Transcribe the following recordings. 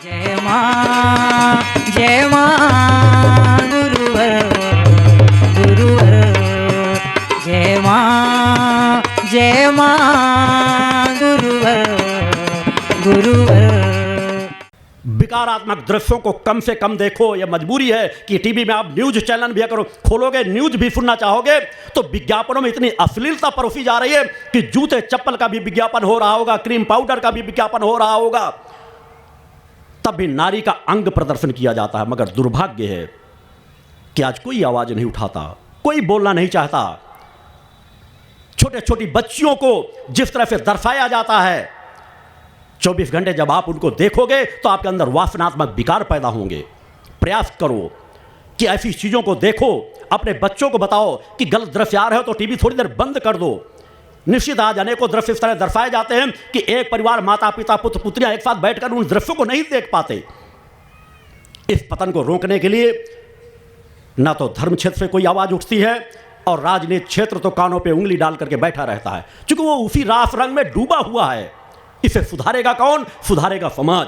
जय मां गुरुवर गुरुवर जय मां गुरुवर गुरुवर। विकारात्मक दृश्यों को कम से कम देखो। यह मजबूरी है कि टीवी में आप न्यूज चैनल भी अगर खोलोगे, न्यूज भी सुनना चाहोगे तो विज्ञापनों में इतनी अश्लीलता परोसी जा रही है कि जूते चप्पल का भी विज्ञापन हो रहा होगा, क्रीम पाउडर का भी विज्ञापन हो रहा होगा, तब भी नारी का अंग प्रदर्शन किया जाता है। मगर दुर्भाग्य है कि आज कोई आवाज नहीं उठाता, कोई बोलना नहीं चाहता। छोटे छोटी बच्चियों को जिस तरह से दर्शाया जाता है, 24 घंटे जब आप उनको देखोगे तो आपके अंदर वासनात्मक विकार पैदा होंगे। प्रयास करो कि ऐसी चीज़ों को देखो, अपने बच्चों को बताओ कि गलत दृश्य आ रहे हो तो टीवी थोड़ी देर बंद कर दो। निश्चित आज अनेकों दृश्य इस तरह दर्शाए जाते हैं कि एक परिवार, माता पिता पुत्र पुत्रियां एक साथ बैठकर उन दृश्यों को नहीं देख पाते। इस पतन को रोकने के लिए ना तो धर्म क्षेत्र से कोई आवाज़ उठती है और राजनीतिक क्षेत्र तो कानों पर उंगली डाल करके बैठा रहता है, क्योंकि वो उसी रास रंग में डूबा हुआ है। इसे सुधारेगा कौन? सुधारेगा समाज।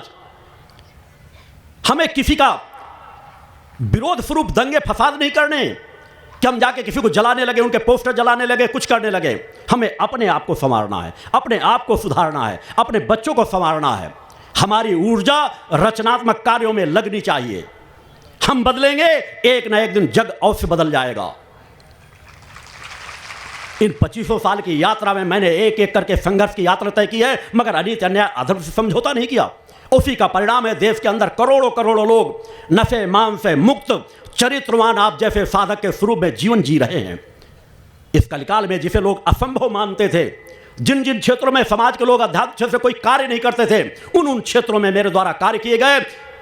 हमें किसी का विरोध स्वरूप दंगे फसाद नहीं करने कि हम जाके किसी को जलाने लगे, उनके पोस्टर जलाने लगे, कुछ करने लगे। हमें अपने आप को संवारना है, अपने आप को सुधारना है, अपने बच्चों को संवारना है। हमारी ऊर्जा रचनात्मक कार्यों में लगनी चाहिए। हम बदलेंगे, एक न एक दिन जग अवश्य बदल जाएगा। इन 2500 साल की यात्रा में मैंने एक एक करके संघर्ष की यात्रा तय की है, मगर अनीति अन्याय अधर्म से समझौता नहीं किया। उसी का परिणाम है देश के अंदर करोड़ों करोड़ों लोग नशे मांस से मुक्त चरित्रवान आप जैसे साधक के स्वरूप में जीवन जी रहे हैं। इस कलिकाल में जिसे लोग असंभव मानते थे, जिन जिन क्षेत्रों में समाज के लोग अध्यात्म क्षेत्र से कोई कार्य नहीं करते थे, उन क्षेत्रों में मेरे द्वारा कार्य किए गए।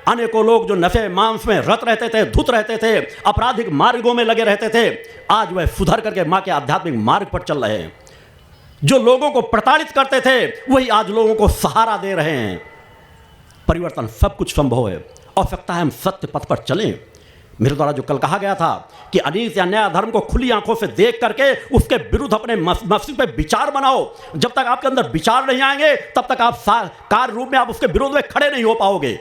अनेकों लोग जो नशे मांस में रत रहते थे, धुत रहते थे, आपराधिक मार्गों में लगे रहते थे, आज वह सुधर करके मां के आध्यात्मिक मार्ग पर चल रहे हैं। जो लोगों को प्रताड़ित करते थे वही आज लोगों को सहारा दे रहे हैं। परिवर्तन सब कुछ संभव है, आवश्यकता है हम सत्य पथ पर चलें। मेरे द्वारा जो कल कहा गया था कि अनीति अन्याय धर्म को खुली आंखों से देख करके उसके विरुद्ध अपने मस्तिष्क पे विचार बनाओ। जब तक आपके अंदर विचार नहीं आएंगे तब तक आप कार्य रूप में आप उसके विरोध में खड़े नहीं हो पाओगे।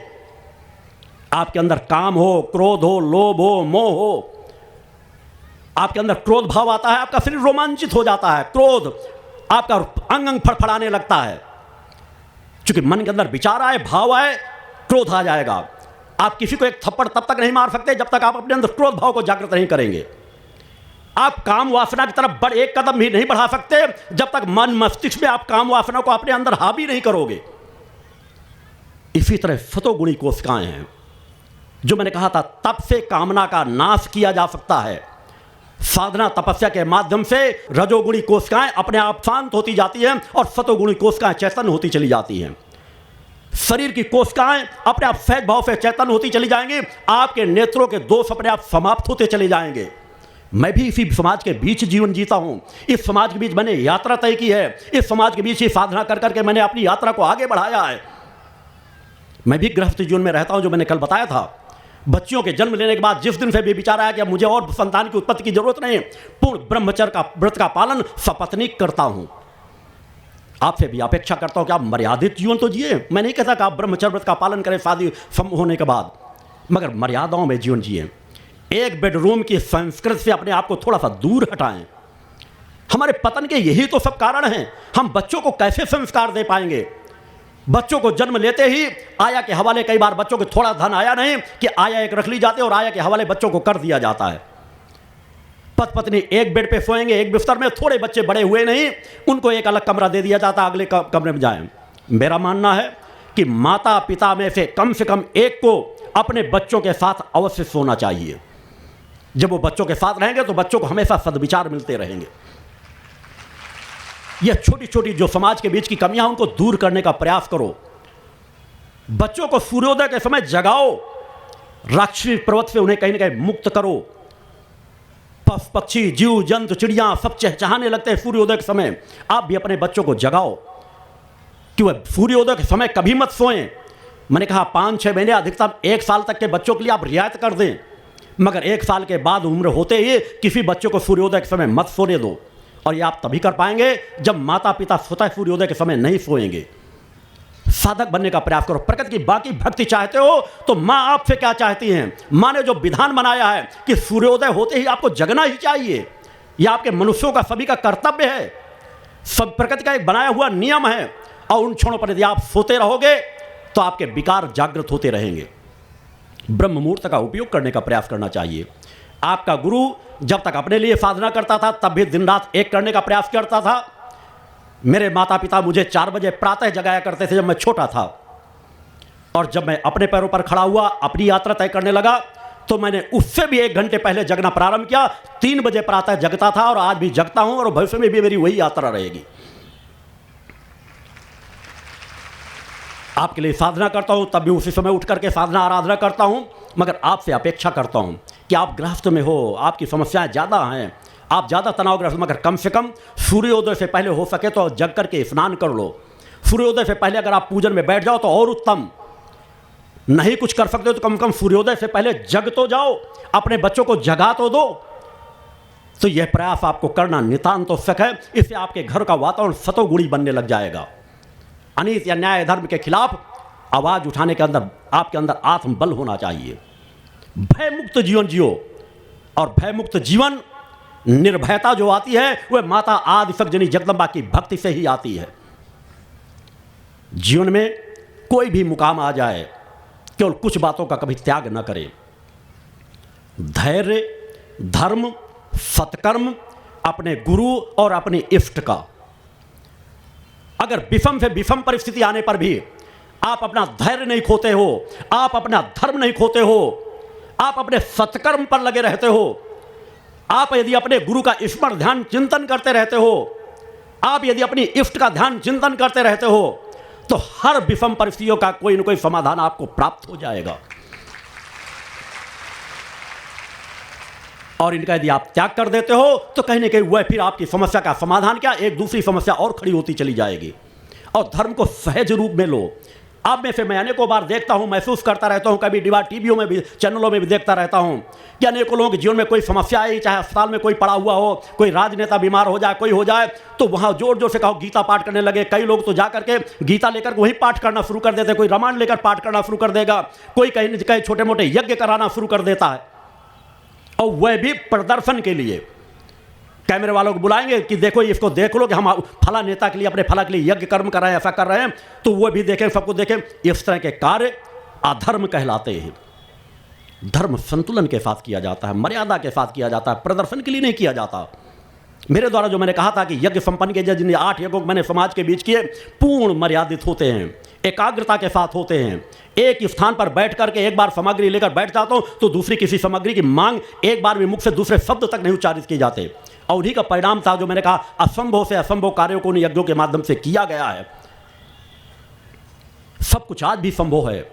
आपके अंदर काम हो, क्रोध हो, लोभ हो, मोह हो, आपके अंदर क्रोध भाव आता है, आपका शरीर रोमांचित हो जाता है, क्रोध आपका अंग अंग फड़फड़ाने लगता है। क्योंकि मन के अंदर विचार आए, भाव आए, क्रोध आ जाएगा। आप किसी को एक थप्पड़ तब तक नहीं मार सकते जब तक आप अपने अंदर क्रोध भाव को जागृत नहीं करेंगे। आप काम वासना की तरफ एक कदम भी नहीं बढ़ा सकते जब तक मन मस्तिष्क में आप काम वासना को अपने अंदर हावी नहीं करोगे। इसी तरह सतोगुणी कोशिकाएं हैं, जो मैंने कहा था तप से कामना का नाश किया जा सकता है। साधना तपस्या के माध्यम से रजोगुणी कोशिकाएं अपने आप शांत होती जाती हैं और सतोगुणी कोशिकाएं चैतन्य होती चली जाती हैं। शरीर की कोशिकाएं अपने आप सहज भाव से चैतन्य होती चली जाएंगी। आपके नेत्रों के दोष अपने आप समाप्त होते चले जाएंगे। मैं भी इसी समाज के बीच जीवन जीता हूं। इस समाज के बीच मैंने यात्रा तय की है। इस समाज के बीच ही साधना कर करके मैंने अपनी यात्रा को आगे बढ़ाया है। मैं भी गृहस्थ जीवन में रहता हूं, जो मैंने कल बताया था। बच्चियों के जन्म लेने के बाद जिस दिन से भी विचार आया कि अब मुझे और संतान की उत्पत्ति की जरूरत नहीं, पूर्ण ब्रह्मचर्य का व्रत का पालन सपत्नीक करता हूं। आपसे भी अपेक्षा करता हूं कि आप मर्यादित जीवन तो जिए। मैं नहीं कहता कि आप ब्रह्मचर्य व्रत का पालन करें शादी होने के बाद, मगर मर्यादाओं में जीवन जिए। एक बेडरूम की संस्कृति से अपने आप को थोड़ा सा दूर हटाएं। हमारे पतन के यही तो सब कारण हैं। हम बच्चों को कैसे संस्कार दे पाएंगे? बच्चों को जन्म लेते ही आया के हवाले, कई बार बच्चों को थोड़ा धन आया नहीं कि आया एक रख ली जाती है और आया के हवाले बच्चों को कर दिया जाता है। पति पत्नी एक बेड पे सोएंगे, एक बिस्तर में। थोड़े बच्चे बड़े हुए नहीं, उनको एक अलग कमरा दे दिया जाता, अगले कमरे में जाएं। मेरा मानना है कि माता पिता में से कम एक को अपने बच्चों के साथ अवश्य सोना चाहिए। जब वो बच्चों के साथ रहेंगे तो बच्चों को हमेशा सद्विचार मिलते रहेंगे। यह छोटी छोटी जो समाज के बीच की कमियां उनको दूर करने का प्रयास करो। बच्चों को सूर्योदय के समय जगाओ, राक्षसी प्रवृत्ति से उन्हें कहीं ना कहीं मुक्त करो। पक्षी, जीव जंतु, चिड़ियां सब चहचहाने लगते हैं सूर्योदय के समय। आप भी अपने बच्चों को जगाओ कि वह सूर्योदय के समय कभी मत सोएं। मैंने कहा 5-6 महीने, अधिकतम 1 साल तक के बच्चों के लिए आप रियायत कर दें, मगर 1 साल के बाद उम्र होते ही किसी बच्चों को सूर्योदय के समय मत सोने दो। और ये आप तभी कर पाएंगे जब माता पिता स्वतः सूर्योदय के समय नहीं सोएंगे। साधक बनने का प्रयास करो। प्रकृति की बाकी भक्ति चाहते हो तो माँ आपसे क्या चाहती हैं? माँ ने जो विधान बनाया है कि सूर्योदय होते ही आपको जगना ही चाहिए, यह आपके मनुष्यों का सभी का कर्तव्य है, सब प्रकृति का एक बनाया हुआ नियम है। और उन क्षणों पर यदि आप सोते रहोगे तो आपके विकार जागृत होते रहेंगे। ब्रह्म मुहूर्त का उपयोग करने का प्रयास करना चाहिए। आपका गुरु जब तक अपने लिए साधना करता था तब भी दिन रात एक करने का प्रयास करता था। मेरे माता पिता मुझे 4 बजे प्रातः जगाया करते थे जब मैं छोटा था, और जब मैं अपने पैरों पर खड़ा हुआ, अपनी यात्रा तय करने लगा, तो मैंने उससे भी 1 घंटे पहले जगना प्रारंभ किया। 3 बजे प्रातः जगता था और आज भी जगता हूं, और भविष्य में भी मेरी वही यात्रा रहेगी। आपके लिए साधना करता हूं, तब भी उसी समय उठ करके साधना आराधना करता हूं, मगर आपसे अपेक्षा करता हूं कि आप गृहस्थ में हो, आपकी समस्याएं ज़्यादा हैं, आप ज़्यादा तनावग्रस्त, मगर कम से कम सूर्योदय से पहले हो सके तो जग करके स्नान कर लो। सूर्योदय से पहले अगर आप पूजन में बैठ जाओ तो और उत्तम। नहीं कुछ कर सकते हो तो कम से कम सूर्योदय से पहले जग तो जाओ, अपने बच्चों को जगा तो दो। तो यह प्रयास आपको करना नितांत आवश्यक है। इससे आपके घर का वातावरण सतोगुणी बनने लग जाएगा। अनीति अन्याय धर्म के खिलाफ आवाज उठाने के अंदर आपके अंदर आत्मबल होना चाहिए। भयमुक्त जीवन जियो, और भयमुक्त जीवन, निर्भयता जो आती है वह माता आदि शक्ति जगदम्बा की भक्ति से ही आती है। जीवन में कोई भी मुकाम आ जाए, केवल कुछ बातों का कभी त्याग न करें। धैर्य, धर्म, सत्कर्म, अपने गुरु और अपने इष्ट का। अगर विषम से विषम परिस्थिति आने पर भी आप अपना धैर्य नहीं खोते हो, आप अपना धर्म नहीं खोते हो, आप अपने सत्कर्म पर लगे रहते हो, आप यदि अपने गुरु का स्मरण ध्यान चिंतन करते रहते हो, आप यदि अपनी इष्ट का ध्यान चिंतन करते रहते हो, तो हर विषम परिस्थितियों का कोई न कोई समाधान आपको प्राप्त हो जाएगा। और इनका यदि आप त्याग कर देते हो तो कहीं ना कहीं वह फिर आपकी समस्या का समाधान क्या, एक दूसरी समस्या और खड़ी होती चली जाएगी। और धर्म को सहज रूप में लो। अब में से मैं अनेकों बार देखता हूं, महसूस करता रहता हूं, कभी डिबा टीवियों में भी, चैनलों में भी देखता रहता हूं कि अनेकों लोगों के जीवन में कोई समस्या आई, चाहे अस्पताल में कोई पड़ा हुआ हो, कोई राजनेता बीमार हो जाए, कोई हो जाए, तो वहां जोर जोर से कहो गीता पाठ करने लगे। कई लोग तो जाकर के गीता लेकर वही पाठ करना शुरू कर देते, कोई रामायण लेकर पाठ करना शुरू कर देगा, कोई कहीं कहीं छोटे मोटे यज्ञ कराना शुरू कर देता है, और वह भी प्रदर्शन के लिए। कैमरे वालों को बुलाएंगे कि देखो इसको देख लो कि हम फला नेता के लिए, अपने फला के लिए यज्ञ कर्म कर रहे हैं, ऐसा कर रहे हैं, तो वो भी देखें, सबको देखें। इस तरह के कार्य अधर्म कहलाते हैं। धर्म संतुलन के साथ किया जाता है, मर्यादा के साथ किया जाता है, प्रदर्शन के लिए नहीं किया जाता। मेरे द्वारा जो मैंने कहा था कि यज्ञ संपन्न के जिन 8 यज्ञों मैंने समाज के बीच किए, पूर्ण मर्यादित होते हैं, एकाग्रता के साथ होते हैं। एक स्थान पर बैठ करके एक बार सामग्री लेकर बैठ जाता हूं तो दूसरी किसी सामग्री की मांग एक बार भी मुख से दूसरे शब्द तक नहीं उच्चारित किए जाते। और उन्हीं का परिणाम था जो मैंने कहा, असंभव से असंभव कार्यों को उन यज्ञों के माध्यम से किया गया है। सब कुछ आज भी संभव है।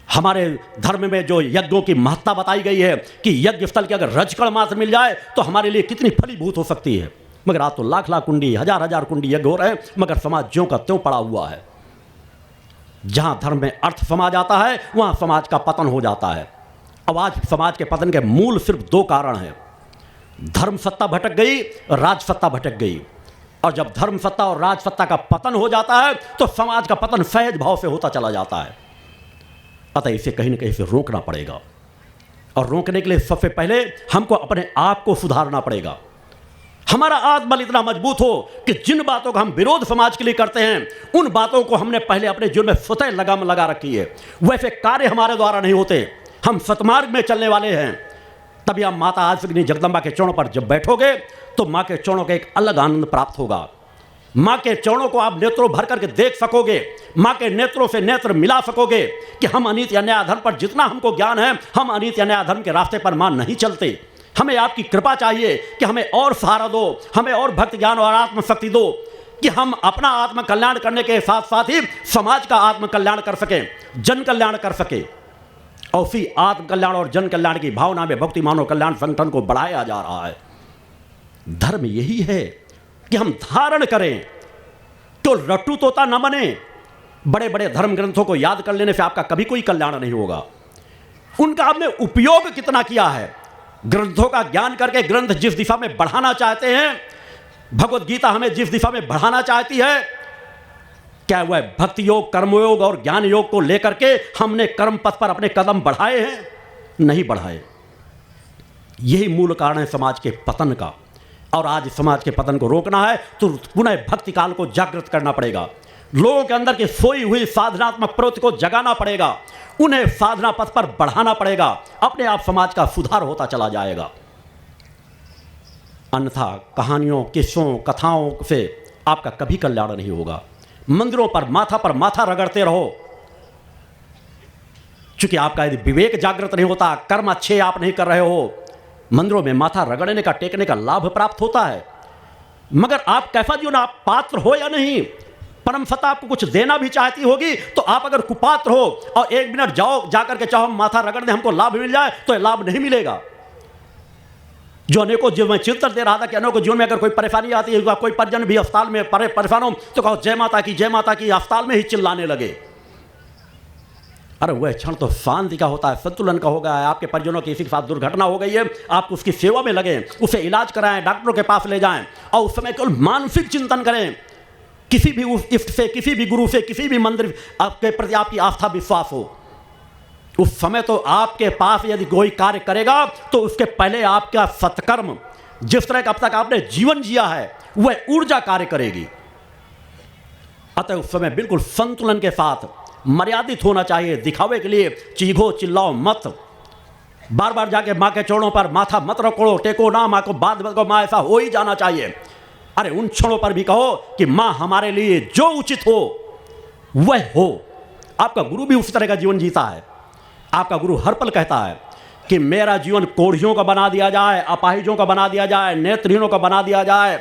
हमारे धर्म में जो यज्ञों की महत्ता बताई गई है कि यज्ञ स्थल की अगर रजकण मात्र मिल जाए तो हमारे लिए कितनी फलीभूत हो सकती है, मगर आज तो लाख लाख कुंडी, हजार हजार कुंडी यज्ञ हो रहे हैं, मगर समाज ज्यों का त्यों पड़ा हुआ है। जहां धर्म में अर्थ समा जाता है वहां समाज का पतन हो जाता है। अब आज समाज के पतन के मूल सिर्फ 2 कारण हैं। धर्म सत्ता भटक गई, राज सत्ता भटक गई। और जब धर्म सत्ता और राज सत्ता का पतन हो जाता है तो समाज का पतन सहज भाव से होता चला जाता है। अतः इसे कहीं ना कहीं से रोकना पड़ेगा, और रोकने के लिए सबसे पहले हमको अपने आप को सुधारना पड़ेगा। हमारा आत्मबल इतना मजबूत हो कि जिन बातों का हम विरोध समाज के लिए करते हैं उन बातों को हमने पहले अपने जीवन में स्वतः लगाम लगा रखी है। वैसे कार्य हमारे द्वारा नहीं होते, हम सतमार्ग में चलने वाले हैं। तभी आप माता आदिशक्ति जगदम्बा के चरणों पर जब बैठोगे तो माँ के चरणों का एक अलग आनंद प्राप्त होगा। माँ के चरणों को आप नेत्रों भर करके देख सकोगे, माँ के नेत्रों से नेत्र मिला सकोगे कि हम अनीति अन्याय अधर्म पर जितना हमको ज्ञान है, हम अनीति अन्याय अधर्म के रास्ते पर मां नहीं चलते। हमें आपकी कृपा चाहिए कि हमें और सहारा दो, हमें और भक्ति ज्ञान और आत्मशक्ति दो कि हम अपना आत्म कल्याण करने के साथ साथ ही समाज का आत्म कल्याण कर सकें, जन कल्याण कर सके। और उसी आत्म कल्याण और जन कल्याण की भावना में भक्ति मानव कल्याण संगठन को बढ़ाया जा रहा है। धर्म यही है कि हम धारण करें तो रट्टू तोता न बने। बड़े बड़े धर्म ग्रंथों को याद कर लेने से आपका कभी कोई कल्याण नहीं होगा। उनका आपने उपयोग कितना किया है? ग्रंथों का ज्ञान करके ग्रंथ जिस दिशा में बढ़ाना चाहते हैं, भगवत गीता हमें जिस दिशा में बढ़ाना चाहती है, क्या वह भक्ति योग, कर्मयोग और ज्ञान योग को लेकर के हमने कर्म पथ पर अपने कदम बढ़ाए हैं? नहीं बढ़ाए। यही मूल कारण है समाज के पतन का। और आज समाज के पतन को रोकना है तो पुनः भक्ति काल को जागृत करना पड़ेगा। लोगों के अंदर की सोई हुई साधनात्मक प्रवृत्ति को जगाना पड़ेगा, उन्हें साधना पथ पर बढ़ाना पड़ेगा। अपने आप समाज का सुधार होता चला जाएगा। अन्यथा कहानियों, किस्सों, कथाओं से आपका कभी कल्याण नहीं होगा। मंदिरों पर माथा रगड़ते रहो, चूंकि आपका यदि विवेक जागृत नहीं होता, कर्म अच्छे आप नहीं कर रहे हो, मंदिरों में माथा रगड़ने का, टेकने का लाभ प्राप्त होता है, मगर आप कैसा जीवन, आप पात्र हो या नहीं। परम सत्ता आपको कुछ देना भी चाहती होगी, तो आप अगर कुपात्र हो और एक मिनट जाकर के चाहो माथा रगड़ दे, हमको लाभ मिल जाए, तो लाभ नहीं मिलेगा। जो अनेकों जीवन में चिंतन दे रहा था कि अनेकों जीवन में अगर कोई परेशानी आती है, कोई परिजन भी अस्पताल में परेशान हो, तो कहो जय माता की, अस्पताल में ही चिल्लाने लगे। अरे वह क्षण तो शांति का होता है, संतुलन का होगा। आपके परिजनों की किसी के साथ दुर्घटना हो गई है, आप उसकी सेवा में लगे, उसे इलाज कराएं, डॉक्टरों के पास ले जाएं, और उस समय केवल मानसिक चिंतन करें। किसी भी इष्ट से, किसी भी गुरु से, किसी भी मंदिर आपके प्रति आपकी आस्था विश्वास हो, उस समय तो आपके पास यदि कोई कार्य करेगा तो उसके पहले आपका सत्कर्म, जिस तरह का अब तक आपने जीवन जिया है, वह ऊर्जा कार्य करेगी। अतः उस समय बिल्कुल संतुलन के साथ मर्यादित होना चाहिए। दिखावे के लिए चीखो चिल्लाओ मत, बार बार जाके माँ के चरणों पर माथा मत रखो, टेको ना माँ को, बाद में माँ, ऐसा हो ही जाना चाहिए। अरे उन क्षणों पर भी कहो कि माँ हमारे लिए जो उचित हो वह हो। आपका गुरु भी उसी तरह का जीवन जीता है। आपका गुरु हर पल कहता है कि मेरा जीवन कोढ़ियों का बना दिया जाए, अपाहिजों का बना दिया जाए, नेत्रहीनों का बना दिया जाए,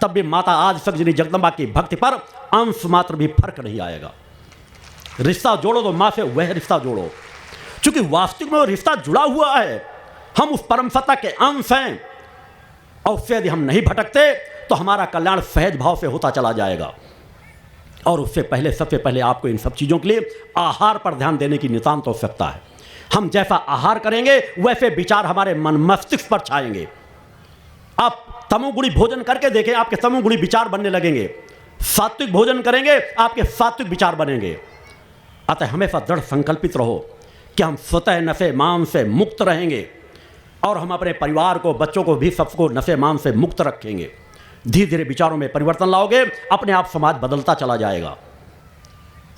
तब भी माता आज सजनी जगदम्बा की भक्ति पर अंश मात्र भी फर्क नहीं आएगा। रिश्ता जोड़ो तो माँ से वह रिश्ता जोड़ो, क्योंकि वास्तविक में रिश्ता जुड़ा हुआ है। हम उस परम सत्ता के अंश हैं, और उससे यदि हम नहीं भटकते तो हमारा कल्याण सहज भाव से होता चला जाएगा। और उससे पहले, सबसे पहले आपको इन सब चीज़ों के लिए आहार पर ध्यान देने की नितांत आवश्यकता है। हम जैसा आहार करेंगे वैसे विचार हमारे मन मस्तिष्क पर छाएंगे। आप तमोगुणी भोजन करके देखें, आपके तमोगुणी विचार बनने लगेंगे। सात्विक भोजन करेंगे, आपके सात्विक विचार बनेंगे। अतः हमेशा दृढ़ संकल्पित रहो कि हम स्वतः नशे मांस से मुक्त रहेंगे, और हम अपने परिवार को, बच्चों को भी, सबको नशे मांस से मुक्त रखेंगे। धीरे धीरे विचारों में परिवर्तन लाओगे, अपने आप समाज बदलता चला जाएगा।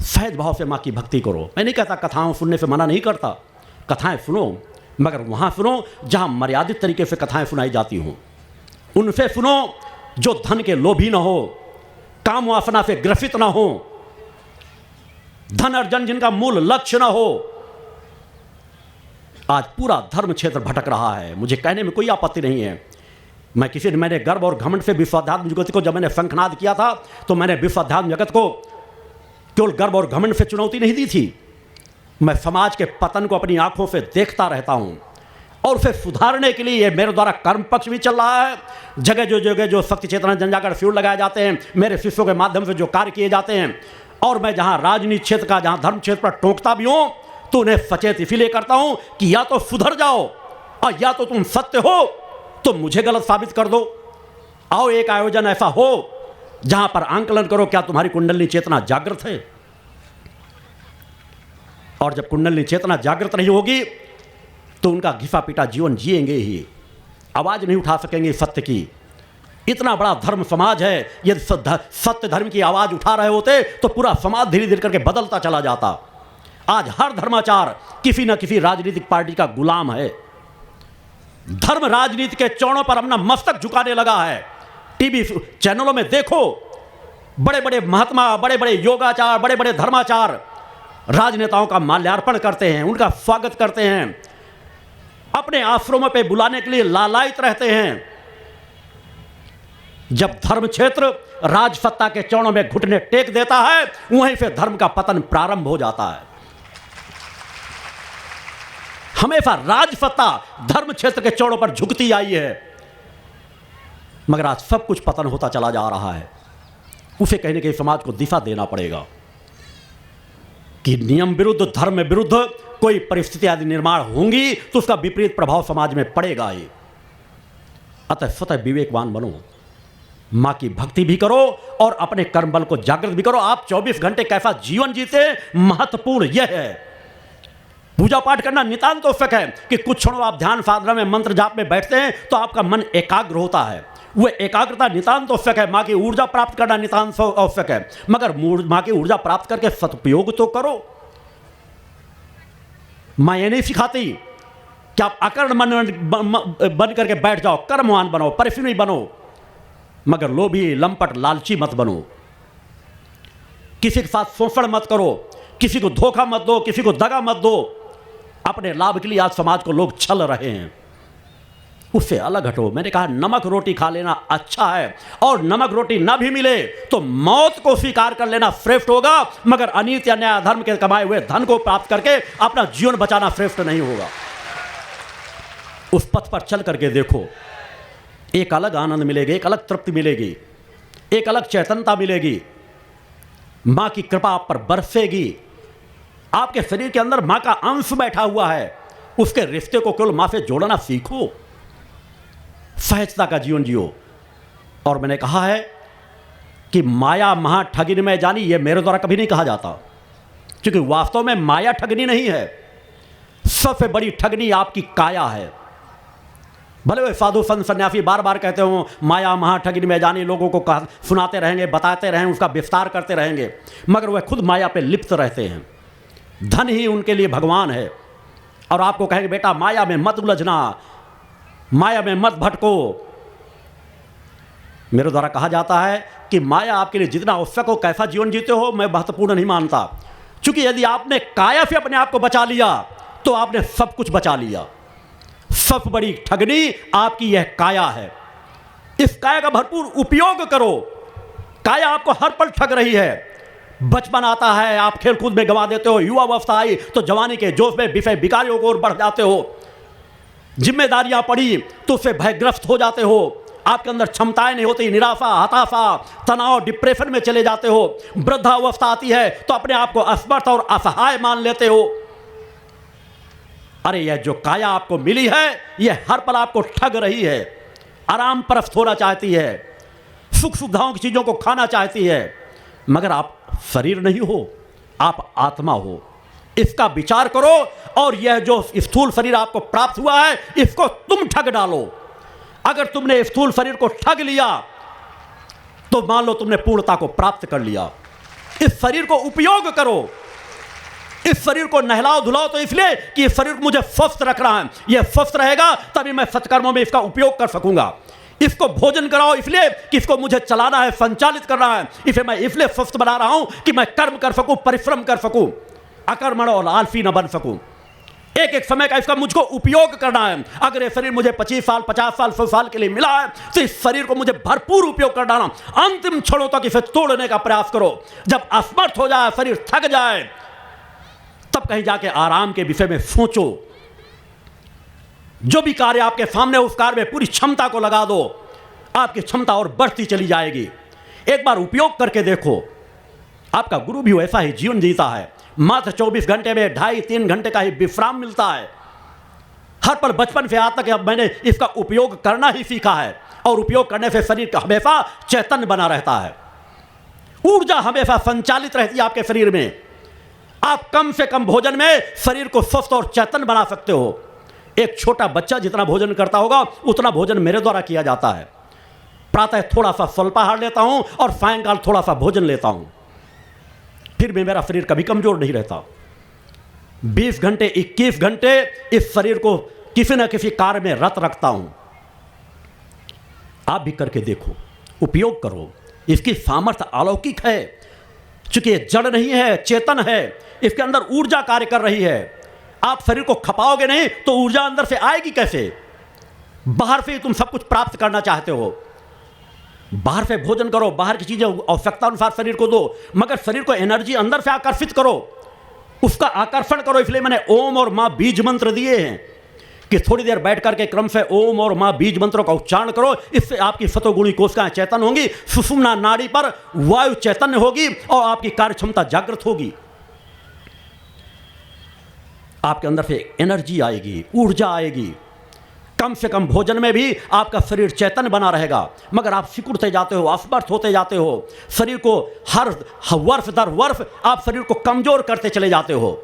सहज भाव से माँ की भक्ति करो। मैं नहीं कहता कथाओं सुनने से मना नहीं करता, कथाएं सुनो, मगर वहाँ सुनो जहाँ मर्यादित तरीके से कथाएं सुनाई जाती हों। उनसे सुनो जो धन के लोभी न हो, काम वासना से ग्रसित न हो, धन अर्जन जिनका मूल लक्ष्य न हो। आज पूरा धर्म क्षेत्र भटक रहा है, मुझे कहने में कोई आपत्ति नहीं है। मैंने गर्व और घमंड से विश्व अध्यात्म जगत को, जब मैंने शंखनाद किया था, तो मैंने विश्व अध्यात्म जगत को केवल गर्व और घमंड से चुनौती नहीं दी थी। मैं समाज के पतन को अपनी आंखों से देखता रहता हूं, और उसे सुधारने के लिए मेरे द्वारा कर्म पक्ष भी चल रहा है। जगह जो शक्ति चेतना जन जाकर शिविर लगाए जाते हैं, मेरे शिष्यों के माध्यम से जो कार्य किए जाते हैं, और मैं जहां राजनीति क्षेत्र का, जहां धर्म क्षेत्र पर टोकता भी हूं, तो उन्हें सचेत इसीलिए करता हूं कि या तो सुधर जाओ, और या तो तुम सत्य हो तो मुझे गलत साबित कर दो। आओ एक आयोजन ऐसा हो जहां पर आंकलन करो क्या तुम्हारी कुंडली चेतना जागृत है। और जब कुंडली चेतना जागृत नहीं होगी तो उनका घिसा पीटा जीवन जिएंगे ही, आवाज नहीं उठा सकेंगे सत्य की। इतना बड़ा धर्म समाज है, यदि सत्य धर्म की आवाज उठा रहे होते तो पूरा समाज धीरे धीरे करके बदलता चला जाता। आज हर धर्माचार किसी न किसी राजनीतिक पार्टी का गुलाम है। धर्म राजनीति के चरणों पर अपना मस्तक झुकाने लगा है। टीवी चैनलों में देखो, बड़े बड़े महात्मा, बड़े बड़े योगाचार, बड़े बड़े धर्माचार राजनेताओं का माल्यार्पण करते हैं, उनका स्वागत करते हैं, अपने आश्रमों पे बुलाने के लिए लालायित रहते हैं। जब धर्म क्षेत्र राजसत्ता के चरणों में घुटने टेक देता है, वहीं से धर्म का पतन प्रारंभ हो जाता है। हमेशा राजसत्ता धर्म क्षेत्र के चरणों पर झुकती आई है, मगर आज सब कुछ पतन होता चला जा रहा है। उसे कहने के समाज को दिशा देना पड़ेगा कि नियम विरुद्ध, धर्म विरुद्ध कोई परिस्थिति आदि निर्माण होंगी तो उसका विपरीत प्रभाव समाज में पड़ेगा ही। अतः स्वतः विवेकवान बनो, माँ की भक्ति भी करो और अपने कर्म बल को जागृत भी करो। आप 24 घंटे कैसा जीवन जीते, महत्वपूर्ण यह है। पूजा पाठ करना नितांत आवश्यक है कि कुछ क्षणों आप ध्यान साधना में मंत्र जाप में बैठते हैं तो आपका मन एकाग्र होता है। वह एकाग्रता नितांत आवश्यक है। माँ की ऊर्जा प्राप्त करना नितांत आवश्यक है, मगर माँ की ऊर्जा प्राप्त करके सदुपयोग तो करो। माँ ये नहीं सिखाती कि आप अकर्ण बन करके बैठ जाओ, कर्मवान बनो, परिश्रमी बनो, मगर लोभी, लंपट, लालची मत बनो। किसी के साथ शोषण मत करो, किसी को धोखा मत दो, किसी को दगा मत दो। अपने लाभ के लिए आज समाज को लोग छल रहे हैं, उससे अलग हटो। मैंने कहा नमक रोटी खा लेना अच्छा है, और नमक रोटी ना भी मिले तो मौत को स्वीकार कर लेना श्रेष्ठ होगा, मगर अनीति अन्याय अधर्म के कमाए हुए धन को प्राप्त करके अपना जीवन बचाना श्रेष्ठ नहीं होगा। उस पथ पर चल करके देखो, एक अलग आनंद मिलेगी, एक अलग तृप्ति मिलेगी, एक अलग चैतन्यता मिलेगी। मां की कृपा आप पर बरसेगी। आपके शरीर के अंदर मां का अंश बैठा हुआ है, उसके रिश्ते को केवल मां से जोड़ना सीखो, सहजता का जीवन जियो। और मैंने कहा है कि माया महा ठगिन में जानी, यह मेरे द्वारा कभी नहीं कहा जाता, क्योंकि वास्तव में माया ठगनी नहीं है। सबसे बड़ी ठगनी आपकी काया है। भले वे साधु संत सन्यासी बार बार कहते हो माया महा ठगिन में जानी, लोगों को सुनाते रहेंगे, बताते रहेंगे, उसका विस्तार करते रहेंगे, मगर वह खुद माया पे लिप्त रहते हैं। धन ही उनके लिए भगवान है, और आपको कहेंगे बेटा माया में मत उलझना, माया में मत भटको। मेरे द्वारा कहा जाता है कि माया आपके लिए जितना आवश्यक हो, कैसा जीवन जीते हो, मैं महत्वपूर्ण नहीं मानता, क्योंकि यदि आपने काया से अपने आप को बचा लिया तो आपने सब कुछ बचा लिया। सबसे बड़ी ठगनी आपकी यह काया है। इस काया का भरपूर उपयोग करो। काया आपको हर पल ठग रही है। बचपन आता है, आप खेल कूद में गंवा देते हो, युवावस्था आई तो जवानी के जोश में विषय विकारियों को ओर बढ़ जाते हो, जिम्मेदारियां पड़ी तो उससे भयग्रस्त हो जाते हो, आपके अंदर क्षमताएं नहीं होती, निराशा, हताशा, तनाव, डिप्रेशन में चले जाते हो। वृद्धावस्था आती है तो अपने आप को असमर्थ और असहाय मान लेते हो। अरे यह जो काया आपको मिली है, यह हर पल आपको ठग रही है। आराम परस्त होना चाहती है, सुख सुविधाओं की चीजों को खाना चाहती है, मगर आप शरीर नहीं हो, आप आत्मा हो। इसका विचार करो, और यह जो स्थूल शरीर आपको प्राप्त हुआ है, इसको तुम ठग डालो। अगर तुमने स्थूल शरीर को ठग लिया तो मान लो तुमने पूर्णता को प्राप्त कर लिया। इस शरीर को उपयोग करो। इस शरीर को नहलाओ धुलाओ तो इसलिए कि इस शरीर को मुझे स्वस्थ रखना है। यह स्वस्थ रहेगा तभी मैं सत्कर्मों में इसका उपयोग कर सकूंगा। इसको भोजन कराओ इसलिए कि इसको मुझे चलाना है, संचालित करना है। इसे मैं इसलिए स्वस्थ बना रहा हूं कि मैं कर्म कर सकूं, परिश्रम कर सकूं, अकर्मण और आलसी न बन सकूं। एक एक समय का इसका मुझको उपयोग करना है। अगर ये शरीर मुझे 25 साल, 50 साल, 100 साल के लिए मिला है तो इस शरीर को मुझे भरपूर उपयोग कर डालना। अंतिम क्षणों तक इसे तोड़ने का प्रयास करो। जब असमर्थ हो जाए, शरीर थक जाए, तब कहीं जाके आराम के विषय में सोचो। जो भी कार्य आपके सामने, उस कार्य में पूरी क्षमता को लगा दो। आपकी क्षमता और बढ़ती चली जाएगी। एक बार उपयोग करके देखो। आपका गुरु भी वैसा ही जीवन जीता है। मात्र 24 घंटे में 2.5-3 घंटे का ही विश्राम मिलता है। हर पल बचपन से आज तक अब मैंने इसका उपयोग करना ही सीखा है, और उपयोग करने से शरीर का हमेशा चैतन्य बना रहता है। ऊर्जा हमेशा संचालित रहती है आपके शरीर में। आप कम से कम भोजन में शरीर को स्वस्थ और चैतन्य बना सकते हो। एक छोटा बच्चा जितना भोजन करता होगा उतना भोजन मेरे द्वारा किया जाता है। प्रातः थोड़ा सा स्वल्पाहार लेता हूं और सायंकाल थोड़ा सा भोजन लेता हूं, फिर भी मेरा शरीर कभी कमजोर नहीं रहता। 20 घंटे 21 घंटे इस शरीर को किसी न किसी कार्य में रत रखता हूं। आप भी करके देखो, उपयोग करो। इसकी सामर्थ्य अलौकिक है, चूंकि ये जड़ नहीं है, चेतन है। इसके अंदर ऊर्जा कार्य कर रही है। आप शरीर को खपाओगे नहीं तो ऊर्जा अंदर से आएगी कैसे? बाहर से तुम सब कुछ प्राप्त करना चाहते हो, बाहर से भोजन करो, बाहर की चीजें आवश्यकता अनुसार शरीर को दो, मगर शरीर को एनर्जी अंदर से आकर्षित करो, उसका आकर्षण करो। इसलिए मैंने ओम और मां बीज मंत्र दिए हैं कि थोड़ी देर बैठ करके क्रम से ओम और मां बीज मंत्रों का उच्चारण करो। इससे आपकी सतोगुणी कोशिकाएं चैतन्य होंगी, सुषुम्ना नाड़ी पर वायु चैतन्य होगी और आपकी कार्य क्षमता जागृत होगी। आपके अंदर से एनर्जी आएगी, ऊर्जा आएगी। कम से कम भोजन में भी आपका शरीर चैतन्य बना रहेगा, मगर आप सिकुड़ते जाते हो, असमर्थ होते जाते हो, शरीर को हर वर्ष दर वर्ष आप शरीर को कमज़ोर करते चले जाते हो।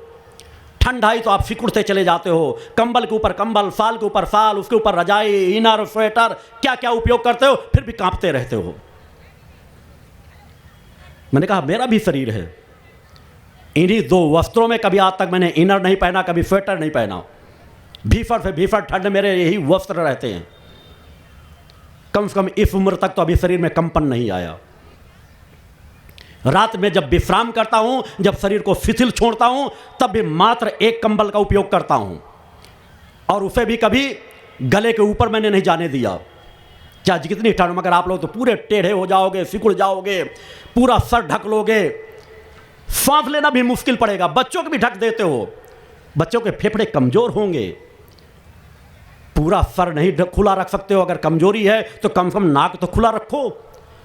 ठंडाई तो आप सिकुड़ते चले जाते हो, कंबल के ऊपर कंबल, साल के ऊपर साल, उसके ऊपर रजाई, इनर, स्वेटर, क्या क्या उपयोग करते हो, फिर भी कांपते रहते हो। मैंने कहा मेरा भी शरीर है, इन्हीं दो वस्त्रों में कभी आज तक मैंने इनर नहीं पहना, कभी स्वेटर नहीं पहना। भीषण से भीषण ठंड मेरे यही वस्त्र रहते हैं। कम से कम इस उम्र तक तो अभी शरीर में कंपन नहीं आया। रात में जब विश्राम करता हूं, जब शरीर को शिथिल छोड़ता हूं, तब भी मात्र एक कंबल का उपयोग करता हूं, और उसे भी कभी गले के ऊपर मैंने नहीं जाने दिया, चाहे जितनी ठंड। मगर आप लोग तो पूरे टेढ़े हो जाओगे, सिकुड़ जाओगे, पूरा सर ढक लोगे, सांस लेना भी मुश्किल पड़ेगा। बच्चों को भी ढक देते हो, बच्चों के फेफड़े कमजोर होंगे, पूरा सर नहीं खुला रख सकते हो। अगर कमजोरी है तो कम से कम नाक तो खुला रखो,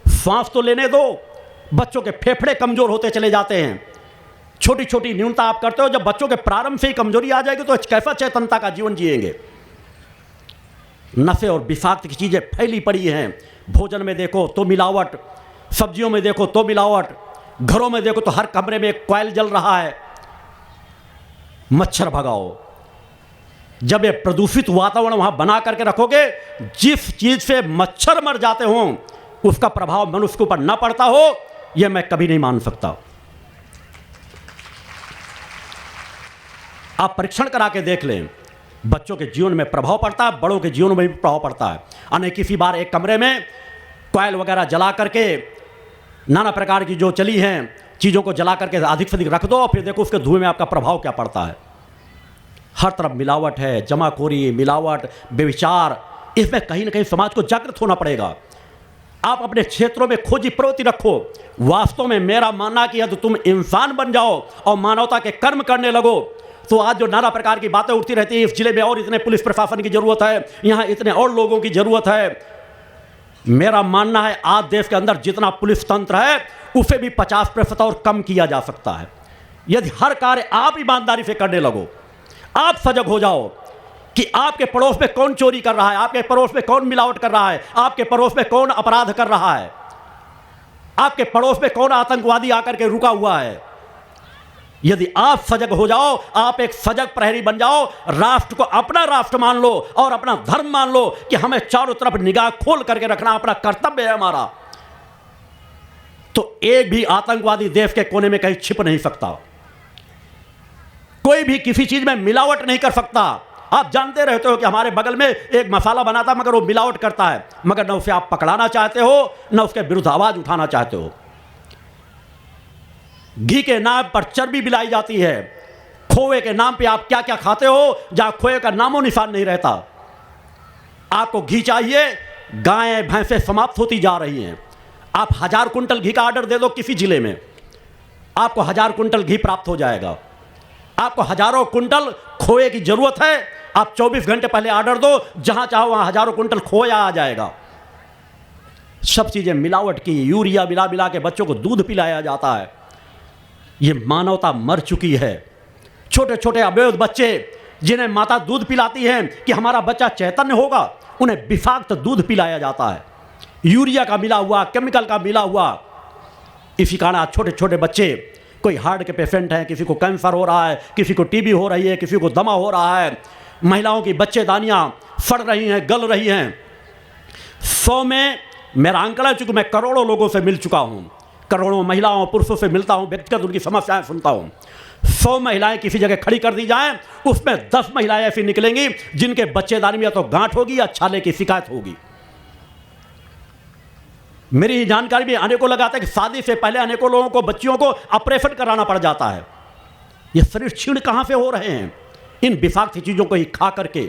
सांस तो लेने दो। बच्चों के फेफड़े कमजोर होते चले जाते हैं। छोटी छोटी न्यूनता आप करते हो, जब बच्चों के प्रारंभ से ही कमजोरी आ जाएगी तो कैसा चेतनता का जीवन जिएंगे। नशे और विषाक्त की चीजें फैली पड़ी हैं। भोजन में देखो तो मिलावट, सब्जियों में देखो तो मिलावट, घरों में देखो तो हर कमरे में एक कॉइल जल रहा है। मच्छर भगाओ। जब ये प्रदूषित वातावरण वहां बना करके रखोगे, जिस चीज से मच्छर मर जाते हो उसका प्रभाव मनुष्य के ऊपर न पड़ता हो, यह मैं कभी नहीं मान सकता। आप परीक्षण करा के देख लें, बच्चों के जीवन में प्रभाव पड़ता है, बड़ों के जीवन में भी प्रभाव पड़ता है। अनेक किसी बार एक कमरे में कॉइल वगैरह जला करके, नाना प्रकार की जो चली हैं चीज़ों को जला करके अधिक से अधिक रख दो, और फिर देखो उसके धुएं में आपका प्रभाव क्या पड़ता है। हर तरफ मिलावट है, जमाखोरी, मिलावट, व्यभिचार। इसमें कहीं ना कहीं समाज को जागृत होना पड़ेगा। आप अपने क्षेत्रों में खोजी प्रवृत्ति रखो। वास्तव में मेरा मानना कि यदि तुम इंसान बन जाओ और मानवता के कर्म करने लगो, तो आज जो नाना प्रकार की बातें उठती रहती है, इस जिले में और इतने पुलिस प्रशासन की जरूरत है, यहाँ इतने और लोगों की जरूरत है। मेरा मानना है आज देश के अंदर जितना पुलिस तंत्र है उसे भी 50% और कम किया जा सकता है, यदि हर कार्य आप ईमानदारी से करने लगो। आप सजग हो जाओ कि आपके पड़ोस में कौन चोरी कर रहा है, आपके पड़ोस में कौन मिलावट कर रहा है, आपके पड़ोस में कौन अपराध कर रहा है, आपके पड़ोस में कौन आतंकवादी आकर के रुका हुआ है। यदि आप सजग हो जाओ, आप एक सजग प्रहरी बन जाओ, राष्ट्र को अपना राष्ट्र मान लो और अपना धर्म मान लो कि हमें चारों तरफ निगाह खोल करके रखना अपना कर्तव्य है हमारा, तो एक भी आतंकवादी देश के कोने में कहीं छिप नहीं सकता। कोई भी किसी चीज में मिलावट नहीं कर सकता। आप जानते रहते हो कि हमारे बगल में एक मसाला बनाता मगर वो मिलावट करता है, मगर न उसे आप पकड़ाना चाहते हो, न उसके विरुद्ध आवाज उठाना चाहते हो। घी के नाम पर चर्बी मिलाई जाती है, खोए के नाम पे आप क्या क्या खाते हो, जहां खोए का नामो निशान नहीं रहता। आपको घी चाहिए, गायें भैंसें समाप्त होती जा रही हैं। आप 1000 कुंटल घी का ऑर्डर दे दो किसी जिले में, आपको 1000 कुंटल घी प्राप्त हो जाएगा। आपको हजारों कुंटल खोए की जरूरत है, आप 24 घंटे पहले ऑर्डर दो, जहां चाहो वहां हजारों कुंटल खोया आ जाएगा। सब चीजें मिलावट की, यूरिया मिला मिला के बच्चों को दूध पिलाया जाता है। ये मानवता मर चुकी है। छोटे छोटे अबोध बच्चे जिन्हें माता दूध पिलाती है कि हमारा बच्चा चैतन्य होगा, उन्हें विषाक्त दूध पिलाया जाता है, यूरिया का मिला हुआ, केमिकल का मिला हुआ। इसी कारण आज छोटे छोटे बच्चे, कोई हार्ट के पेशेंट हैं, किसी को कैंसर हो रहा है, किसी को टीबी हो रही है, किसी को दमा हो रहा है, महिलाओं की बच्चेदानियां फट रही हैं, गल रही हैं। 100 में मेरा आंकड़ा, चूंकि मैं करोड़ों लोगों से मिल चुका हूं, करोड़ों महिलाओं पुरुषों से मिलता हूं, व्यक्तिगत उनकी समस्याएं सुनता हूं। 100 महिलाएं किसी जगह खड़ी कर दी जाएं, उसमें 10 महिलाएं ऐसी निकलेंगी जिनके बच्चेदानी में या तो गांठ होगी या छाले की शिकायत होगी। मेरी जानकारी भी अनेकों लगाता है कि शादी से पहले अनेकों लोगों को, बच्चियों को ऑपरेशन कराना पड़ जाता है। ये शरीर क्षीण कहां से हो रहे हैं? इन विषाक्त चीजों को ही खा करके।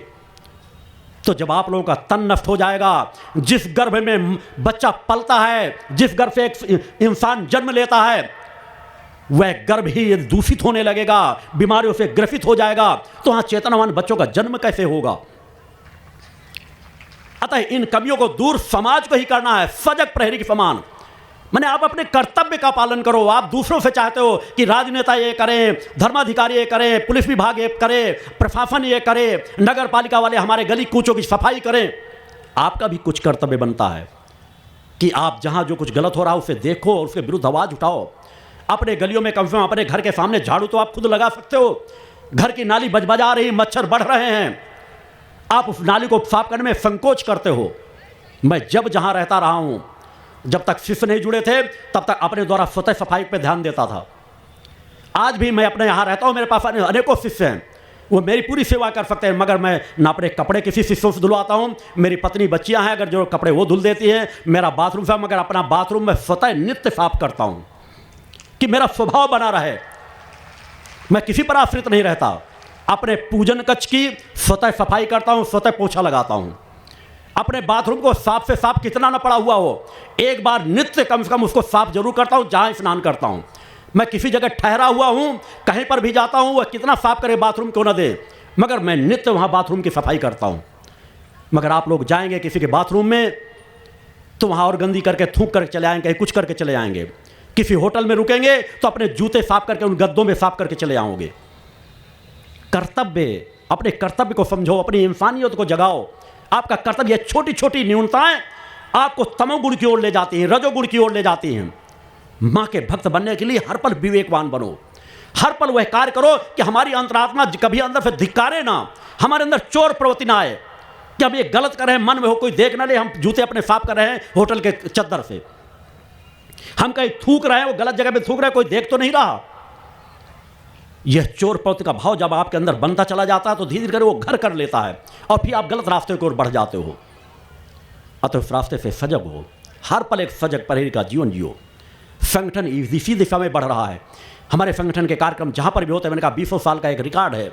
तो जब आप लोगों का तन नष्ट हो जाएगा, जिस गर्भ में बच्चा पलता है, जिस गर्भ से एक इंसान जन्म लेता है, वह गर्भ ही दूषित होने लगेगा, बीमारियों से ग्रसित हो जाएगा, तो वहां चेतनवान बच्चों का जन्म कैसे होगा? अतः इन कमियों को दूर समाज को ही करना है, सजग प्रहरी के समान। माने आप अपने कर्तव्य का पालन करो। आप दूसरों से चाहते हो कि राजनेता ये करें, धर्माधिकारी ये करें, पुलिस विभाग ये करे, प्रशासन ये करे, नगर पालिका वाले हमारे गली कूचों की सफाई करें। आपका भी कुछ कर्तव्य बनता है कि आप जहां जो कुछ गलत हो रहा है उसे देखो और उसके विरुद्ध आवाज उठाओ। अपने गलियों में कम से कम अपने घर के सामने झाड़ू तो आप खुद लगा सकते हो। घर की नाली बजबजा रही, मच्छर बढ़ रहे हैं, आप उस नाली को साफ करने में संकोच करते हो। मैं जब जहां रहता रहा हूं, जब तक शिष्य नहीं जुड़े थे तब तक अपने द्वारा स्वतः सफाई पे ध्यान देता था। आज भी मैं अपने यहाँ रहता हूँ, मेरे पास अनेकों शिष्य हैं, वो मेरी पूरी सेवा कर सकते हैं, मगर मैं ना अपने कपड़े किसी शिष्यों से धुलवाता हूँ। मेरी पत्नी बच्चियाँ हैं, अगर जो कपड़े वो धुल देती हैं। मेरा बाथरूम साफ, मगर अपना बाथरूम में स्वतः नित्य साफ करता हूँ कि मेरा स्वभाव बना रहे। मैं किसी पर आश्रित नहीं रहता। अपने पूजन कक्ष की स्वतः सफाई करता हूँ, स्वतः पोछा लगाता हूँ। अपने बाथरूम को साफ से साफ कितना ना पड़ा हुआ हो, एक बार नित्य कम से कम उसको साफ जरूर करता हूँ जहाँ स्नान करता हूँ। मैं किसी जगह ठहरा हुआ हूँ, कहीं पर भी जाता हूँ, वह कितना साफ करे बाथरूम क्यों ना दे, मगर मैं नित्य वहाँ बाथरूम की सफाई करता हूँ। मगर आप लोग जाएंगे किसी के बाथरूम में तो वहाँ और गंदी करके थूक करके चले आएंगे, कहीं कुछ करके चले आएंगे। किसी होटल में रुकेंगे तो अपने जूते साफ करके उन गद्दों में साफ करके चले आओगे। कर्तव्य, अपने कर्तव्य को समझो, अपनी इंसानियत को जगाओ। आपका कर्तव्य, छोटी छोटी न्यूनताएं आपको तमोगुण की ओर ले जाती हैं, रजोगुण की ओर ले जाती हैं। मां के भक्त बनने के लिए हर पल विवेकवान बनो, हर पल वह कार्य करो कि हमारी अंतरात्मा कभी अंदर से धिक्कारे ना, हमारे अंदर चोर प्रवृत्ति ना आए कि हम ये गलत कर रहे हैं, मन में हो कोई देख ना ले, हम जूते अपने साफ कर रहे हैं होटल के चद्दर से, हम कहीं थूक रहे हैं, वो गलत जगह पे थूक रहे हैं, कोई देख तो नहीं रहा। यह चोर प्रवृत्ति का भाव जब आपके अंदर बनता चला जाता है तो धीरे धीरे वो घर कर लेता है और फिर आप गलत रास्ते की ओर बढ़ जाते हो। अतः उस रास्ते से सजग हो, हर पल एक सजग परहेज का जीवन जियो। संगठन इसी दिशा में बढ़ रहा है। हमारे संगठन के कार्यक्रम जहाँ पर भी होते हैं, मैंने कहा 20 साल का एक रिकॉर्ड है।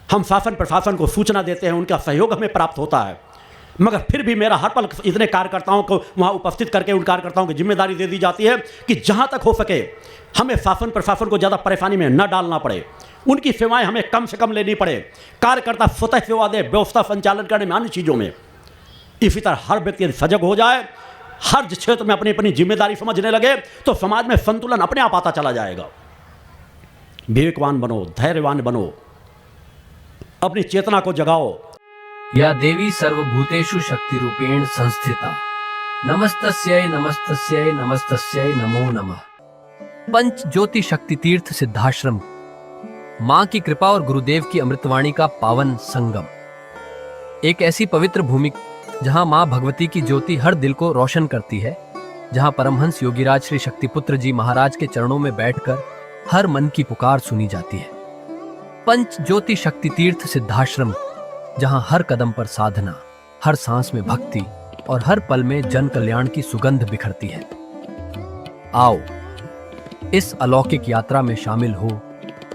हम शासन प्रशासन को सूचना देते हैं, उनका सहयोग हमें प्राप्त होता है, मगर फिर भी मेरा हर पल इतने कार्यकर्ताओं को वहाँ उपस्थित करके उन कार्यकर्ताओं की जिम्मेदारी दे दी जाती है कि जहाँ तक हो सके हमें शासन प्रशासन को ज़्यादा परेशानी में न डालना पड़े, उनकी सेवाएं हमें कम से कम लेनी पड़े। कार्यकर्ता स्वतः सेवा दे, व्यवस्था संचालन करने में, अन्य चीज़ों में। इसी तरह हर व्यक्ति यदि सजग हो जाए, हर क्षेत्र में अपनी अपनी जिम्मेदारी समझने लगे तो समाज में संतुलन अपने आप आता चला जाएगा। विवेकवान बनो, धैर्यवान बनो, अपनी चेतना को जगाओ। या देवी सर्वभूतेषु शक्ति रूपेण संस्थिता, नमस्तस्यै नमस्तस्यै नमस्तस्यै नमो नमः। पंच ज्योति शक्ति तीर्थ सिद्धाश्रम, मां की कृपा और गुरुदेव की अमृतवाणी का पावन संगम। एक ऐसी पवित्र भूमि जहां मां भगवती की ज्योति हर दिल को रोशन करती है, जहां परमहंस योगीराज श्री शक्तिपुत्र जी महाराज के चरणों में बैठकर हर मन की पुकार सुनी जाती है। पंच ज्योति शक्ति तीर्थ सिद्धाश्रम, जहां हर कदम पर साधना, हर सांस में भक्ति और हर पल में जन कल्याण की सुगंध बिखरती है। आओ इस अलौकिक यात्रा में शामिल हो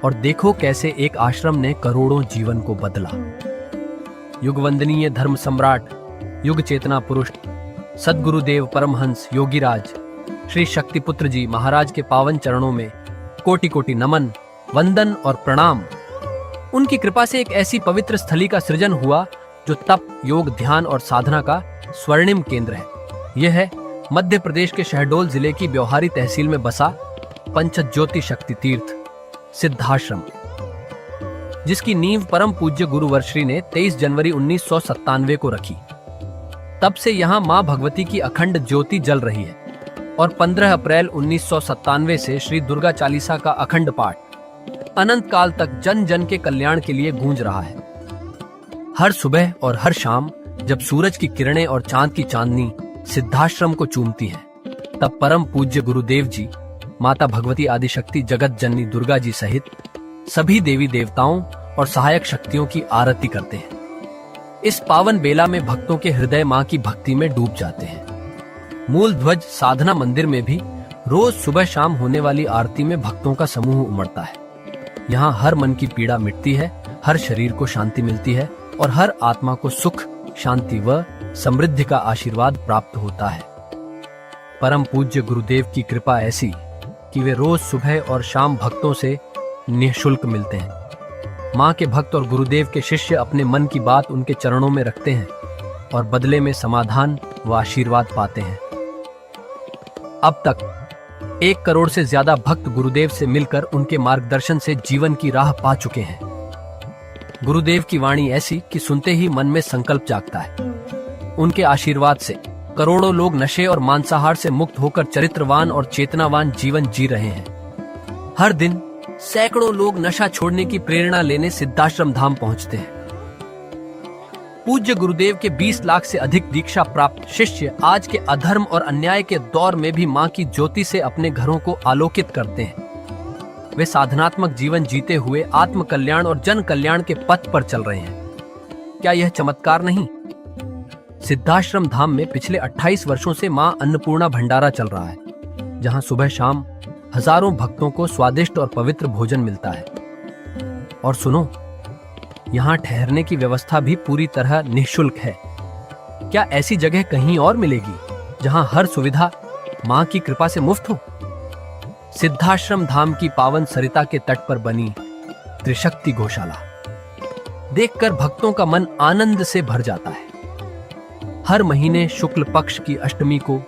और देखो कैसे एक आश्रम ने करोड़ों जीवन को बदला। युगवंदनीय धर्म सम्राट, युग चेतना पुरुष सद्गुरुदेव परमहंस योगीराज श्री शक्तिपुत्र जी महाराज के पावन चरणों में कोटि कोटि नमन, वंदन और प्रणाम। उनकी कृपा से एक ऐसी पवित्र स्थली का सृजन हुआ जो तप, योग, ध्यान और साधना का स्वर्णिम केंद्र है। यह है मध्य प्रदेश के शहडोल जिले की ब्योहारी तहसील में बसा पंचज्योति शक्ति तीर्थ सिद्धाश्रम, जिसकी नींव परम पूज्य गुरुवर्श्री ने 23 जनवरी 1997 को रखी। तब से यहाँ मां भगवती की अखंड ज्योति जल रही है और 15 अप्रैल 1997 से श्री दुर्गा चालीसा का अखंड पाठ अनंत काल तक जन जन के कल्याण के लिए गूंज रहा है। हर सुबह और हर शाम जब सूरज की किरणें और चांद की चांदनी सिद्धाश्रम को चूमती हैं, तब परम पूज्य गुरुदेव जी, माता भगवती आदिशक्ति जगत जननी दुर्गा जी सहित सभी देवी देवताओं और सहायक शक्तियों की आरती करते हैं। इस पावन बेला में भक्तों के हृदय मां की भक्ति में डूब जाते हैं। मूल ध्वज साधना मंदिर में भी रोज सुबह शाम होने वाली आरती में भक्तों का समूह उमड़ता है। यहाँ हर मन की पीड़ा मिटती है, हर शरीर को शांति मिलती है और हर आत्मा को सुख, शांति व समृद्धि का आशीर्वाद प्राप्त होता है। परम पूज्य गुरुदेव की कृपा ऐसी कि वे रोज सुबह और शाम भक्तों से निःशुल्क मिलते हैं। मां के भक्त और गुरुदेव के शिष्य अपने मन की बात उनके चरणों में रखते हैं और बदले में समाधान व आशीर्वाद पाते हैं। अब तक 1 करोड़ से ज्यादा भक्त गुरुदेव से मिलकर उनके मार्गदर्शन से जीवन की राह पा चुके हैं। गुरुदेव की वाणी ऐसी कि सुनते ही मन में संकल्प जागता है। उनके आशीर्वाद से करोड़ों लोग नशे और मांसाहार से मुक्त होकर चरित्रवान और चेतनावान जीवन जी रहे हैं। हर दिन सैकड़ों लोग नशा छोड़ने की प्रेरणा लेने सिद्धाश्रम धाम पहुंचते हैं। पूज्य गुरुदेव के 20 लाख से अधिक दीक्षा प्राप्त शिष्य आज के अधर्म और अन्याय के दौर में भी मां की ज्योति से अपने घरों को आलोकित करते हैं। वे साधनात्मक जीवन जीते हुए आत्म कल्याण और जन कल्याण के पथ पर चल रहे हैं। क्या यह चमत्कार नहीं? सिद्धाश्रम धाम में पिछले 28 वर्षों से मां अन्नपूर्णा भंडारा चल रहा है, जहां सुबह शाम हजारों भक्तों को स्वादिष्ट और पवित्र भोजन मिलता है। और सुनो, यहाँ ठहरने की व्यवस्था भी पूरी तरह निःशुल्क है। क्या ऐसी जगह कहीं और मिलेगी जहां हर सुविधा मां की कृपा से मुफ्त हो? सिद्धाश्रम धाम की पावन सरिता के तट पर बनी त्रिशक्ति गौशाला देखकर भक्तों का मन आनंद से भर जाता है। हर महीने शुक्ल पक्ष की अष्टमी को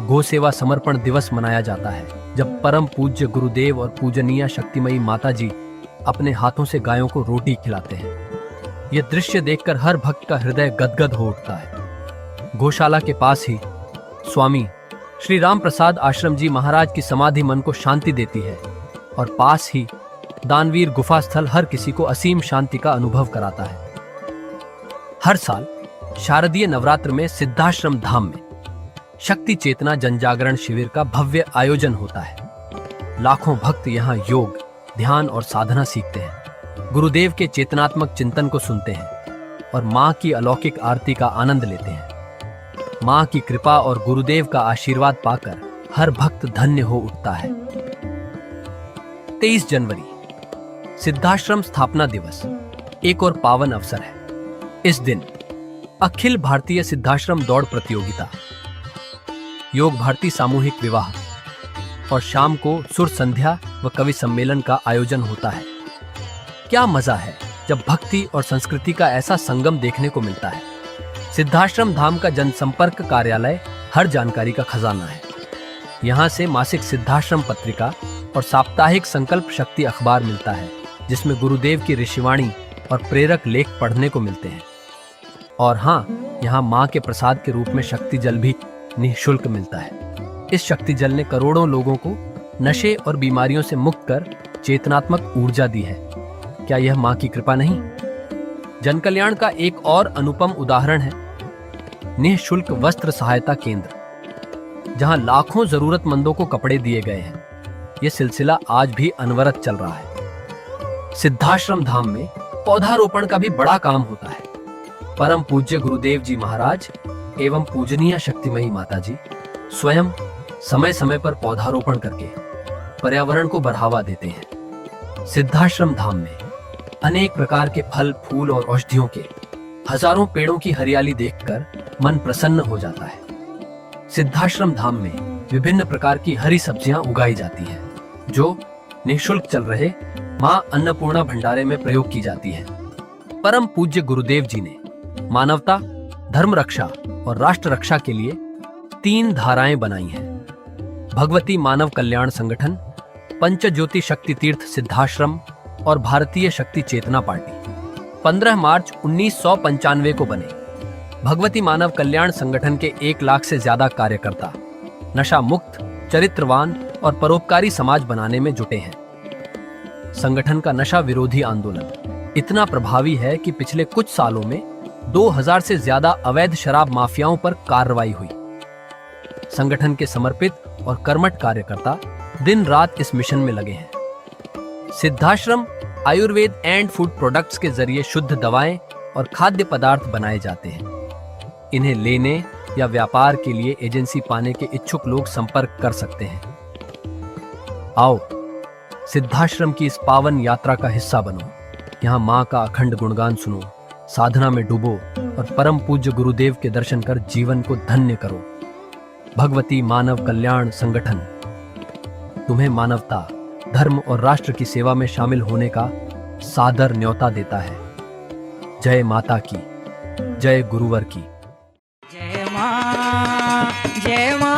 गो सेवा समर्पण दिवस मनाया जाता है, जब परम पूज्य गुरुदेव और पूजनीय शक्तिमयी माता जी अपने हाथों से गायों को रोटी खिलाते हैं। यह दृश्य देखकर हर भक्त का हृदय गदगद हो उठता है। गौशाला के पास ही स्वामी श्री राम प्रसाद आश्रम जी महाराज की समाधि मन को शांति देती है, और पास ही दानवीर गुफा स्थल हर किसी को असीम शांति का अनुभव कराता है। हर साल शारदीय नवरात्र में सिद्धाश्रम धाम में शक्ति चेतना जनजागरण शिविर का भव्य आयोजन होता है। लाखों भक्त यहाँ योग, ध्यान और साधना सीखते हैं, गुरुदेव के चेतनात्मक चिंतन को सुनते हैं और मां की अलौकिक आरती का आनंद लेते हैं। मां की कृपा और गुरुदेव का आशीर्वाद पाकर हर भक्त धन्य हो उठता है। 23 जनवरी सिद्धाश्रम स्थापना दिवस एक और पावन अवसर है। इस दिन अखिल भारतीय सिद्धाश्रम दौड़ प्रतियोगिता, योग भारती सामूहिक विवाह और शाम को सुर संध्या व कवि सम्मेलन का आयोजन होता है। क्या मजा है जब भक्ति और संस्कृति का ऐसा संगम देखने को मिलता है। सिद्धाश्रम धाम का जनसंपर्क कार्यालय हर जानकारी का खजाना है। यहाँ से मासिक सिद्धाश्रम पत्रिका और साप्ताहिक संकल्प शक्ति अखबार मिलता है, जिसमें गुरुदेव की ऋषिवाणी और प्रेरक लेख पढ़ने को मिलते हैं। और हाँ, यहाँ माँ के प्रसाद के रूप में शक्ति जल भी निःशुल्क मिलता है। इस शक्ति जल ने करोड़ों लोगों को नशे और बीमारियों से मुक्त कर चेतनात्मक ऊर्जा दी है। क्या यह माँ की कृपा नहीं? जन कल्याण का एक और अनुपम उदाहरण है निःशुल्क वस्त्र सहायता केंद्र, जहां लाखों जरूरतमंदों को कपड़े दिए गए हैं। यह सिलसिला आज भी अनवरत चल रहा है। सिद्धाश्रम धाम में पौधारोपण का भी बड़ा काम होता है। परम पूज्य गुरुदेव जी महाराज एवं पूजनीय शक्तिमयी माता जी स्वयं समय समय पर पौधारोपण करके पर्यावरण को बढ़ावा देते हैं। सिद्धाश्रम धाम में अनेक प्रकार के फल, फूल और औषधियों के हजारों पेड़ों की हरियाली देखकर मन प्रसन्न हो जाता है। सिद्धाश्रम धाम में विभिन्न प्रकार की हरी सब्जियां उगाई जाती हैं, जो निःशुल्क चल रहे मां अन्नपूर्णा भंडारे में प्रयोग की जाती है। परम पूज्य गुरुदेव जी ने मानवता, धर्म रक्षा और राष्ट्र रक्षा के लिए 3 धाराएं बनाई हैं। भगवती मानव कल्याण संगठन, पंचज्योति शक्ति तीर्थ सिद्धाश्रम और भारतीय शक्ति चेतना पार्टी 15 मार्च 1995 को बने। भगवती मानव कल्याण संगठन के 1 लाख से ज्यादा कार्यकर्ता नशा मुक्त, चरित्रवान और परोपकारी समाज बनाने में जुटे हैं। संगठन का नशा विरोधी आंदोलन इतना प्रभावी है कि पिछले कुछ सालों में 2000 से ज्यादा अवैध शराब माफियाओं पर कार्रवाई हुई। संगठन के समर्पित और कर्मठ कार्यकर्ता दिन रात इस मिशन में लगे हैं। Siddhashram Ayurveda and food products के जरिए शुद्ध दवाएं और खाद्य पदार्थ बनाए जाते हैं। इन्हें लेने या व्यापार के लिए एजेंसी पाने के इच्छुक लोग संपर्क कर सकते हैं। आओ सिद्धाश्रम की इस पावन यात्रा का हिस्सा बनो। यहाँ माँ का अखंड गुणगान सुनो, साधना में डूबो और परम पूज्य गुरुदेव के दर्शन कर जीवन को धन्य करो। भगवती मानव कल्याण संगठन तुम्हें मानवता, धर्म और राष्ट्र की सेवा में शामिल होने का सादर न्योता देता है। जय माता की, जय गुरुवर की। जय मां, जय मां।